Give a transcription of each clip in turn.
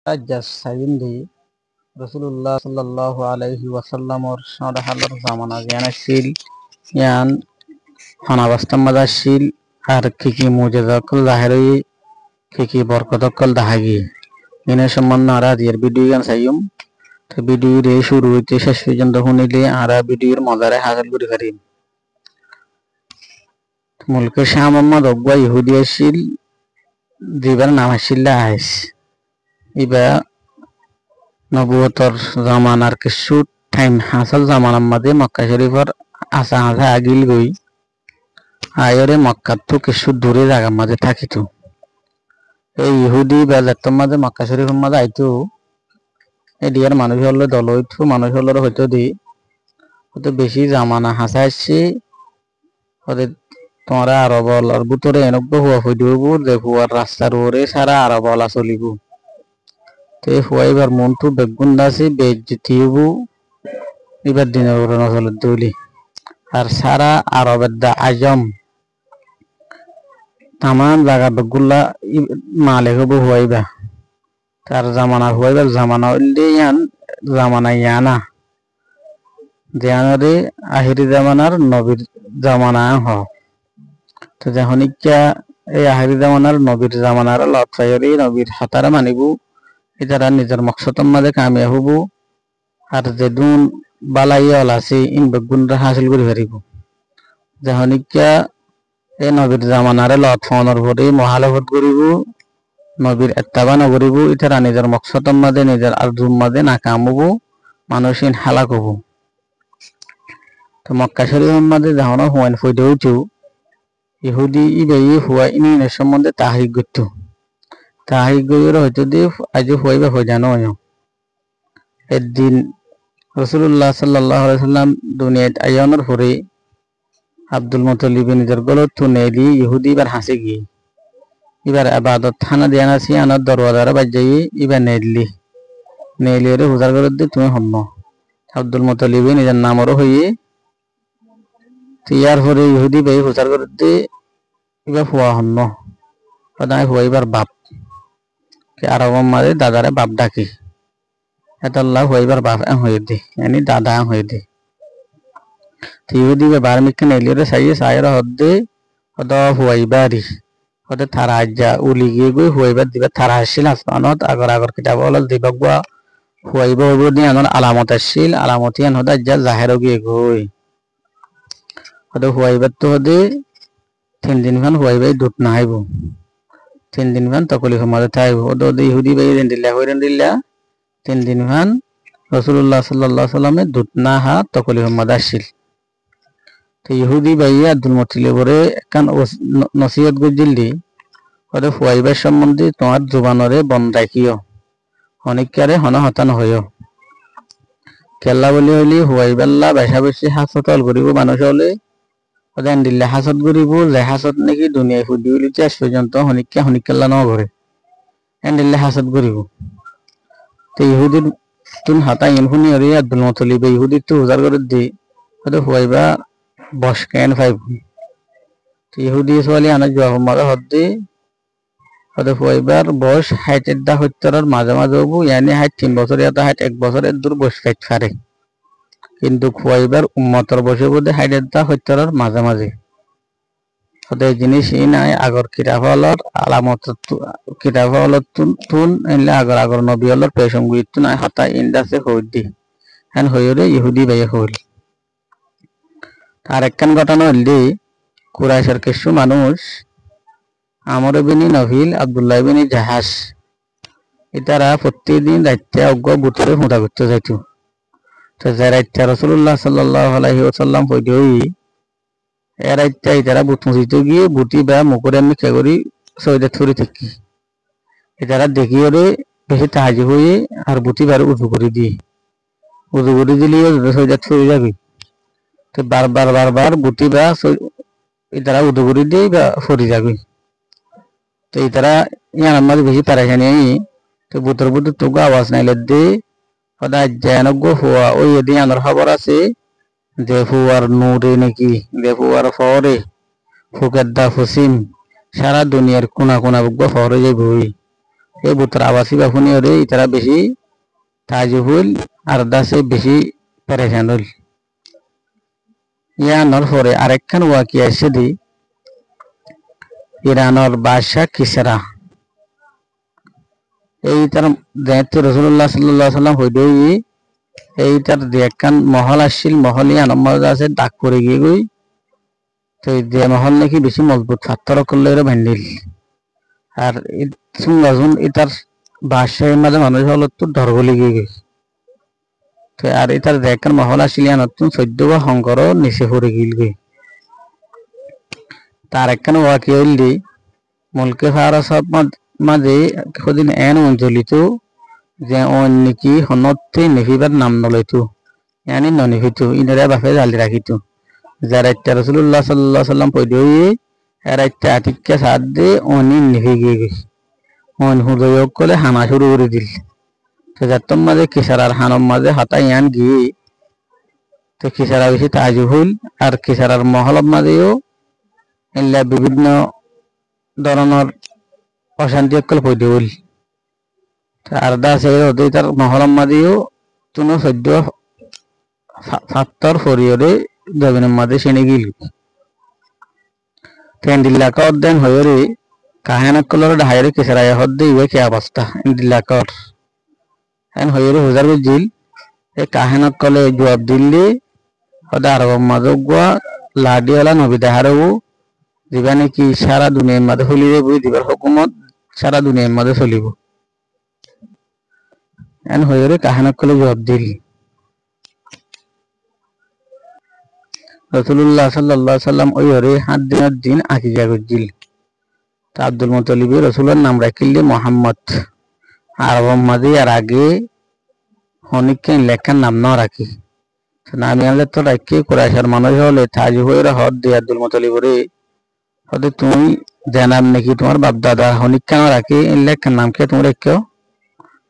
জাস সাইন্দি রাসূলুল্লাহ সাল্লাল্লাহু আলাইহি ওয়াসাল্লামর সদাহালর জামানা জ্ঞানশীল ইয়ান হানাবাস্তাম মাদাশীল আর কি মুজিজাকুল জাহিরি কি বরকতকল দাহাগি এনে সম্বন্ধে আরা দিয়ার ভিডিও গান সাইয়ুম তো ভিডিও রে শুরু হইতে শেষ পর্যন্ত শুনিলে আরা ভিডিওর মজারে হাসিল করি পারিম। মুলকে শাহ মোহাম্মদ অব্বা ইহুদি আসিল দিবার নাম আসিল্লা আইস ইবা নবুয়তর জামানার কিছু টাইম হাসল জামানার মাঝে মক্কা শরীফর আসা আসা আগিল গই আয়রে মক্কার তো কিছু দূরে জায়গার মাঝে থাকিত। এই ইহুদি বা জাতর মাঝে মক্কা শরীফের মাঝে আইতো এদিয়ার মানুষ হল দল হইতো মানুষ হল হইতো দি হয়তো বেশি জামানা হাসা আসছে ওদের তোমরা আরবলার ভিতরে এনেক হুয়া হইব যে হুয়ার রাস্তার ওরে সারা আরবলা চলিব তে হুয়াইবার মনটু বেগুন দাসি বেজ্জতি হইব এবার দিনের ওরে নচলে দলি আর সারা আরবের দা আজম তামান জায়গা বেগুলা মালে হব হুয়াইবা তার জামানা হুয়াইবার জামানা হইলে ইয়ান জামানা ইয়ানা দেয়ানরে আহিরি জামানার নবীর জামানা হ তো যখনিকা এই আহিরি জামানার নবীর জামানার লতায়রি নবীর হাতারা মানিব এটারা নিজের মকসদর মাঝে কামিয়া হব আর যেদুন বালাইয়াল আছে ইন বেগুনরা হাসিল করে পারিব। যখনিকা এই নবীর জামানারে লত ফোনের ভরে মহালভত করিব নবীর এত্তাবা নগরিব এটারা নিজের মকসদর মাঝে নিজের আরজুর মাঝে নাকাম হব মানুষ ইন হালাক হব। তো মক্কা শরীফের মাঝে যখন হুয়াইন ফইদে হইতো ইহুদি ইবাই হুয়া ইনের সম্বন্ধে তাহিক করতো তাহিক গইয়ের হয়তো দিয়ে আজ হুয়াইবা হয়ে জানো একদিন রাসূলুল্লাহ সাল্লাল্লাহু আলাইহি সাল্লাম দুনিয়াত আয়ানোর পরে আব্দুল মুত্তালিব নিজের গলত তুনেলি ইহুদি এবার হাসে গিয়ে এবার আবাদত থানা দেয়ান আসি আনার দরওয়াজারে বাজাই এবার নেলি রে হুজার গলত দিয়ে তুমি হম্ম আব্দুল মুত্তালিব নিজের নামরও হয়ে ইয়ার পরে ইহুদি ভাই হুজার গলত দিয়ে এবার হুয়া হন্ন সদায় হুয়াইবার বাপ আরব মাঝে দাদারে বাপ ডাকি এতাল্লাহ হুয়াইবার বাপ হয়ে দে এনি দাদা হয়ে দে ইহুদি বার মিকে নেলিরে সাইয়ে সাইরা হদ্দে হদ হুয়াইবারি হদে থারা আজ্জা উলি গিয়ে গই হুয়াইবার দিবা থারা আসছিল আসমানত আগর আগর কিতাব হল দিবক বা হুয়াইবা হইব দিয়ে আনর আলামত আসছিল আলামতি আন হদে আজ্জা জাহের গিয়ে গই হদে হুয়াইবার তো হদে 3 দিন খান হুয়াইবাই দুধ না আইব 3 দিন খান তকলি মাঝে থাইব হদে ইহুদি বাই রেন্দিল্লা 3 দিন খান রাসূলুল্লাহ সাল্লাল্লাহু আলাইহি সাল্লামে দুধ না হা তকলি মাঝে আসছিল। তো ইহুদি ভাইয়া আব্দুল মুত্তালিবরে কান নসিহত গজিলি ওরে হুয়াইবার সম্বন্ধে তোমার জুবানরে বন্ধ রাখিও অনেককারে হন হতান হইও কেল্লা বলি হইলি হুয়াইবাল্লা বেশা বেশি হাসতল করিব মানুষ হলে ওদের দিল্লা হাসত করিব যে হাসত নাকি দুনিয়ায় ফুদি হইলি শেষ পর্যন্ত হনিকেল্লা ন করে দিল্লা হাসত করিব। তো ইহুদির তুন হাতা ইন শুনি হরি আব্দুল মুত্তালিব ইহুদির তো হুজার করে দি ওদের হুয়াইবা বস কেন ফাইব ইহুদি সোয়ালি আনা জবাব মারা হদ্দি হদে ফুয়াইবার বয়স 60 দা 70 মাঝে মাঝে হবু ইয়ানি 3 বছর ইয়াতা 1 বছরের দূর বয়স ফাইট ফারে কিন্তু ফুয়াইবার উম্মতর বয়সে বোধে 60 দা 70 মাঝে মাঝে হদে জিনিস ই নাই আগর কিতাবলর আলামত কিতাবলর তুন এলে আগর আগর নবী হলর পেশম গুইতু নাই হতা ইন্দাসে হইদি হেন হইরে ইহুদি বাইয়ে হইল। আর একখান ঘটনা হইলি কুরাইশের কিছু মানুষ আমর বিনি নভিল আব্দুল্লাহ বিনি জাহাজ এটারা প্রতিদিন রাত্রে অজ্ঞ বুটরে হুঁদা করতে যাইত। তো যে রাত্রে রাসূলুল্লাহ সাল্লাল্লাহু আলাইহি ওয়াসাল্লাম পড়ি হই এ রাত্রে এটারা বুট মুছিতে গিয়ে বুটি বা মুকুরে আমি খেগরি সৈদে থুরি থাকি এটারা দেখি ওরে বেশি তাহাজি হয়ে আর বুটি বার উজু করে দিলি সৈদে থুরি যাবি তো বারবার বুটি বা এটারা উদু করে দিয়ে বা ফরি যাবি তো ইতারা ইয়ান মাঝে বেশি পারেখানি তো বুতর তোকে আওয়াজ নাইলে দে সদায় জানক হুয়া ওই এদি আনার খবর আছে যে ফুয়ার নূরে নাকি যে ফুয়ার ফরে ফুকের দা ফুসিম সারা দুনিয়ার কোনা কোনা বুক ফরে যাই বই এই বুতর আবাসি বাফুনি ওরে ইতারা বেশি তাজুহুল আর দাসে বেশি পেরেশান হল ইয়ানোর পরে আরেকখান ওয়াকি আসে দি ইরানোর বাদশাহ কিসরা এই তার যেহেতু রসুল্লাহ সাল্লাহ সাল্লাম হইদই এই তার যে একখান মহল আসছিল মহল ইয়ানোর আছে ডাক পরে গিয়ে গই তো যে মহল নাকি বেশি মজবুত পাথর করলে ভ্যান্ডিল আর শুনলাম এটার বাদশাহের মাঝে মানুষ হলো তো ধরবলি গিয়ে গেছে তো আর এটার যে একখান মহল আসছিল নতুন 14 বা শঙ্কর নিচে পড়ে গিল গে তার একখান ওয়াকি হইল দি মুলকে ফারস মাঝে সেদিন এন অঞ্চলিত যে অন্যকি হনতে নিফিবার নাম নলইতো ইয়ানি ননিফিত ইনারে বাপে জালি রাখিত যারা একটা রসুল্লাহ সাল্লাহ সাল্লাম পয়দে এরা একটা আটিকা সাত দিয়ে অনি নিফি গিয়ে গেছে অন হুদয়ক করে হানা শুরু করে দিল তো যার মাঝে কিসারার হানম মাঝে হাতা ইয়ান গিয়ে তো কিসারা বেশি তাজু হইল আর কিসারার মহলব মাঝেও এলা বিভিন্ন ধরনের অশান্তি অকল পয়দে হইল আর দাসে ওদের তার মহলম মাঝেও তুনো 14 ফাত্তর ফরিয়রে জমিনের মাঝে সেনে গিল তেন্দিল্লাকা অধ্যয়ন হয়ে কাহানকলর ঢাইরে কিসারায় হদ্দে ইয়ে কি অবস্থা ইন্দিল্লাকর এন হয়ে হুজার বুঝিল এই কাহানকলে জবাব দিল্লি ওদের আরব মাঝে গুয়া লাডিওয়ালা নবী দেহারবু দিবা নাকি সারা দুনিয়ার মাঝে হলিরে বই দিবার হুকুমত সারা দুনিয়ার মাঝে চলিব এন হয়ে কাহানকলে জবাব দিল রসুল্লাহ সাল্লাহ সাল্লাম ওই হরে 7 দিনের দিন আকিকা করছিল তা আব্দুল মুতালিব রসুলের নাম রাখিলে মোহাম্মদ আরব মাঝে আর আগে অনেককে লেখার নাম না রাখি নামি আমাদের তো রাখি কুরাইশের মানুষ হলে তাজি হয়ে হদ দিয়ে আব্দুল মুতালিব রে হতে তুমি জানাম নাকি তোমার বাপদাদা হনিকা না রাখি এই লেখার নাম কে তুমি রেখেও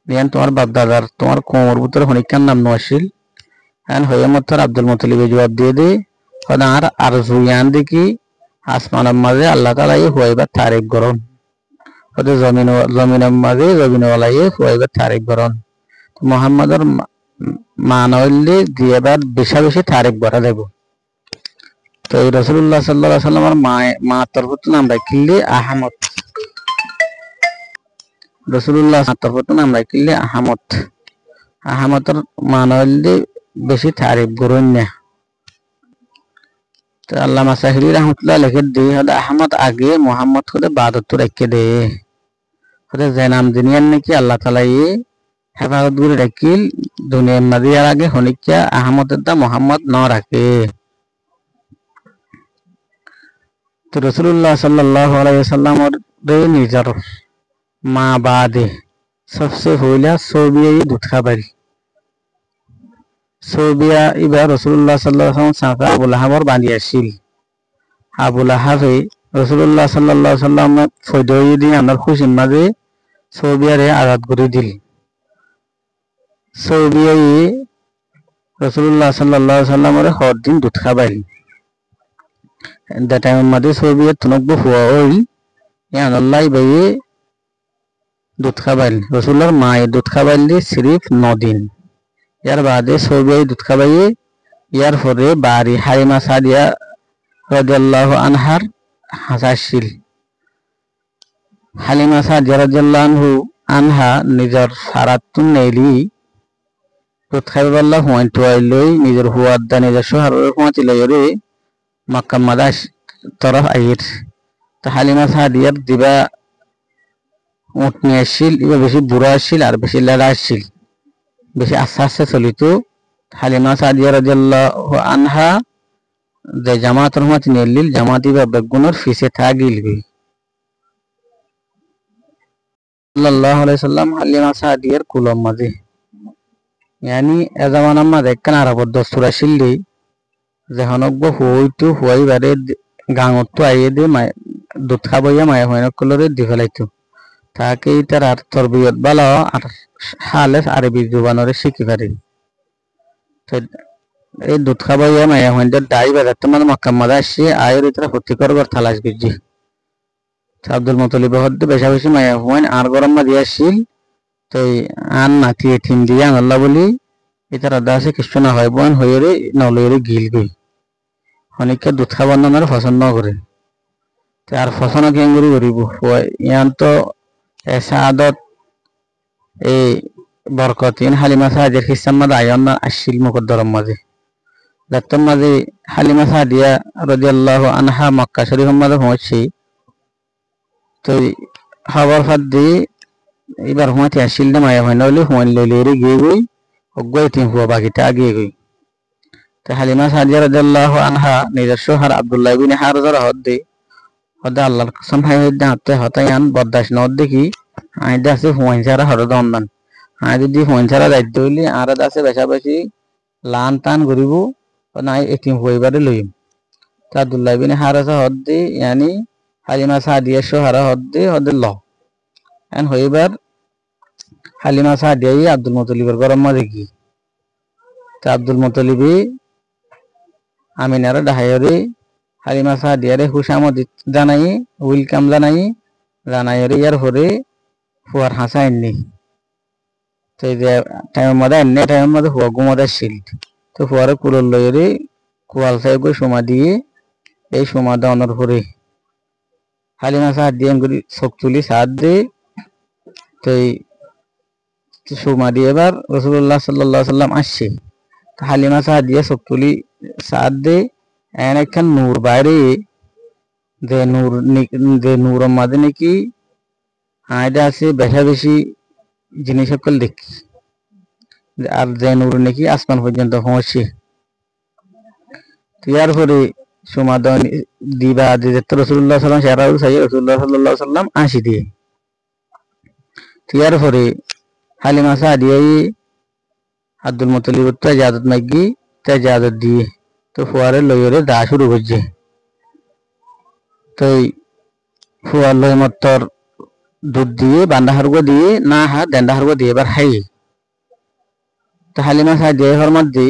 দিয়ান তোমার বাপদাদার তোমার কোমর ভিতরে হনিকার নাম নছিল এন হয়ে মত আব্দুল মুতালিব জবাব দিয়ে দে আর আর জুয়ান দেখি আসমানের মাঝে আল্লাহ তালা হুয়াইবার তারিখ গরম হতে জমিনের মাঝে জমিনওয়ালাই হুয়াইবার তারিখ গরম মোহাম্মদের মা নইলে দিয়েবার বেশা বেশি তারিখ ভরা দেব তো এই রসুল্লাহ সাল্লাহ সাল্লামের মা তরফত নাম রাখিলে আহমদ রসুল্লাহ তরফত নাম রাখিলে আহমদ আহমদের মা নইলে বেশি তারিখ গরম না তো আল্লামা সাহিরি রহমতুল্লাহ লিখে দিয়ে হলে আহমদ আগে মোহাম্মদ হলে বাদত রেখে দে হলে যে নাম দিনিয়ান নাকি আল্লাহ তালাই হেফাজত করে রাখিল দুনিয়ার মাদিয়ার আগে হনিকা আহমদের দা মোহাম্মদ ন রাখে তো রসুল্লাহ সাল্লাহ আলাইসাল্লামর নিজের মা বাদে সবসে হইলা সৌবিয়াই দুধ খাবারি সৌবিয়া এবার রসুল্লাহ সাল্লাহ সাঁকা আবুল আহাবর বাঁধি আসছিল আবুল আহাবে রসুল্লাহ সাল্লাহ সাল্লাম ফৈদই দিয়ে আমার খুশির মাঝে সৌবিয়ারে আঘাত করে দিল সৌবিয়াই রসুল্লাহ সাল্লাহ সাল্লামরে হর দিন দুধ খাবাইল টাইমের মাঝে সৌবিয়া তুনকব হুয়া হইল ইয়ান্লাহ বাইয়ে দুধ খাবাইল রসুল্লাহর মায়ে দুধ খাবাইল দিয়ে সিরিফ 9 দিন ইয়ার বাদে সৌবিয়াই দুধ খাবাইয়ে ইয়ার পরে বাড়ি হালিমা সাদিয়া রাদিয়াল্লাহু আনহার হাসাছিল হালিমা সাদিয়া রাদিয়াল্লাহু আনহা নিজের ফারাতুন নেলি দুধ খাইবাল্লাহ হুয়াই লই নিজের হুয়ার দা নিজের শহরের হুয়াতি লইরে মক্কা মাদাস তরফ আইর তো হালিমা সাদিয়ার দিবা উঠ নিয়ে আসছিল এবার বেশি বুড়া আসছিল আর বেশি লেড়া আসছিল বেশি আস্তে আস্তে চলিত হালিমা সাদিয়া রাদিয়াল্লাহু আনহা যে জামাতের হুয়াতি নিলিল জামাতি বা বেগুনের ফিসে থাকিল গই সাল্লাল্লাহু আলাইহি সাল্লাম হালিমা সাদিয়ার কুলম মাঝে यानी एजामान अम्मा देखकर आराबद दस्तूर आसिल्ली जेहनक हुईटू हुई बारे गांगत तो आइए दे दूध खाबैया माया हयनकलरे दी फेलाइतो ताके इतार आर तरबियत बाला आर हाले आरबी जुबानरे शिखि पारे तो এই দুধ খাবैया माया हयनদের দাই বাজাতে মানে মক্কা মাদা আসে আয়ের ইতরা ক্ষতি করবার তালাশ গজি আব্দুল মুতালিব হদ্দে বেশা বেশি মায়া হুয়াইন আর গরম মা দিয়াছিল তো আন নাতি এটিম দিয়ে আল্লাহ বলি এটার আদা আছে কিছু না হয় বোন হইরে নলইরে গিল গই অনেককে দুধ খাবার নানার পছন্দ করে আর পছন্দ কেঙ্গুরি করিব ইয়ান তো এসা আদত এই বরকতিন হালিমা সাহাজের খ্রিস্টান মাঝে আয়ন না আসছিল মুকদ্দরম মাঝে যাত্তর মাঝে হালিমা সাহাদিয়া রাদিয়াল্লাহু আনহা মক্কা শরীফ মাঝে পৌঁছছি তো খবর ফাদ দিয়ে এবার হুঁয়াতে আসছিল না মায়া হয় নইলে হুঁয়ান লইলে গিয়ে গই অজ্ঞায় তিন হুয়া বাকিটা আগিয়ে গই তো হালিমা সাহাদিয়া রাদিয়াল্লাহু আনহা নিজস্ব হার আব্দুল্লাহ বিন হারজার হদ্দে হদ্দে আল্লাহর কসম হাই হদ্দে হাতে হতাই আন বদাস নদ দেখি আইদা আছে হুঁয়ান ছাড়া হরদ অন্যান আই যদি হুঁয়ান ছাড়া দায়িত্ব হইলে আর আছে বেশাবেশি লান টান করিব নাই এটিম হইবারে লইম তো আব্দুল্লাহ বিন হারজা হদ্দে ইয়ানি হালিমা সাহাদিয়া সোহারা হদ্দে হদ্দে ল এন হইবার হালিমা সাহাদিয়াই আব্দুল মুতালিবের গরম মাঝে কি তা আব্দুল মুতালিবি আমিনারে ডাহাইরে হালিমা সাহাদিয়ারে হুশামত জানাই ওয়েলকাম জানাইরে ইয়ার হরে ফুয়ার হাসা এননি তো এই যে টাইমের মধ্যে এনে টাইমের মধ্যে হুয়া ঘুমাতে ছিল তো ফুয়ারে কুলোর লইরে কুয়াল সাহেব সোমা দিয়ে এই সোমা দাওয়ানোর হরে হালিমা সাহাদিয়া করি চোখ তুলি সাহায্য দে তো সোমা দিয়ে এবার রাসূলুল্লাহ সাল্লাল্লাহু আলাইহি সাল্লাম আসছে হালিমা সাহাদিয়া চোখ তুলি সাহায্য দে এন একখান নূর বাইরে যে নূরের মাঝে নাকি আয়দা আছে বেশা বেশি জিনিস সকল দেখি আর যে নূর নাকি আসমান পর্যন্ত পৌঁছে ইয়ার পরে সমাধান দিবা দিতে রাসূলুল্লাহ সাল্লাল্লাহু আলাইহি ওয়াসাল্লাম রাসূলুল্লাহ সাল্লাল্লাহু আলাইহি ওয়াসাল্লাম আসি দিয়ে ইয়ার পরে হালিমা সাদিয়াই আব্দুল মুতালিব তো ইজাজত মাগি তে ইজাজত দিয়ে তো ফুয়ারে লইরে দা শুরু করছে তো ফুয়ার লই মত্তর দুধ দিয়ে বান্দা হারগো দিয়ে না হা দেন্দা হারগো দিয়ে এবার হাই তো হালিমা সাদিয়াই হরমত দি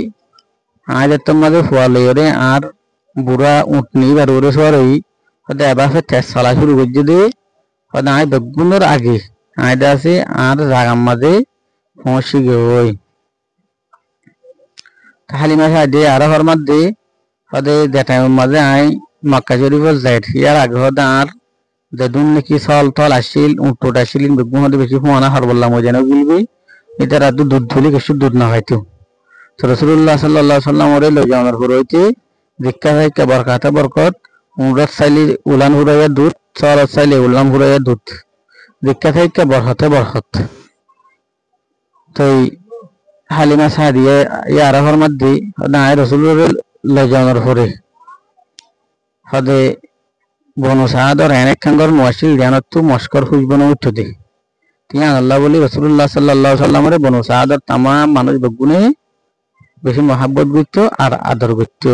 আজ তোমাদের ফুয়া লইরে আর বুড়া উঠনি বা রোরে সরই হতে এবার তেজ চলা শুরু করছে দে হতে আয় বেগুনের আগে আয়দা আছে আর জাগার মাঝে পৌঁছে গই হালিমা সাদিয়াই আর হরমত দি হতে দেটাইমের মাঝে আয় মক্কা শরীফর যাই ইয়ার আগে হতে আর যেদুন নাকি চল টল আসছিল উঠোট আসছিল বেগুন হতে বেশি ফোয়ানা হর বললাম ওই যেন গিলবি এটা রাত দুধ ধুলি কিছু দুধ না হয়তো তো রাসূলুল্লাহ সাল্লাল্লাহু আলাইহি ওয়াসাল্লাম ওরে লই যাওয়ার পর হইতে দীক্ষা থেকে বরকাতে বরকত উমরাত চাইলি উলান হুরাইয়া দুধ চরত চাইলি উলান হুরাইয়া দুধ দীক্ষা থেকে বরকতে বরকত তো হালিমা সাদিয়া ইয়ার হরমত দি না রাসূলের লই যাওয়ার পরে হদে বনু সাহাদর অনেক খাঙ্গর মুয়াশিল জানাত মস্কর খুঁজবন উঠতে দে তিয়া আল্লাহ বলি রাসূলুল্লাহ সাল্লাল্লাহু আলাইহি ওয়াসাল্লামের বনু সাহাদর तमाम মানুষ বগুনে বেশি মহব্বত করতো আর আদর করতো।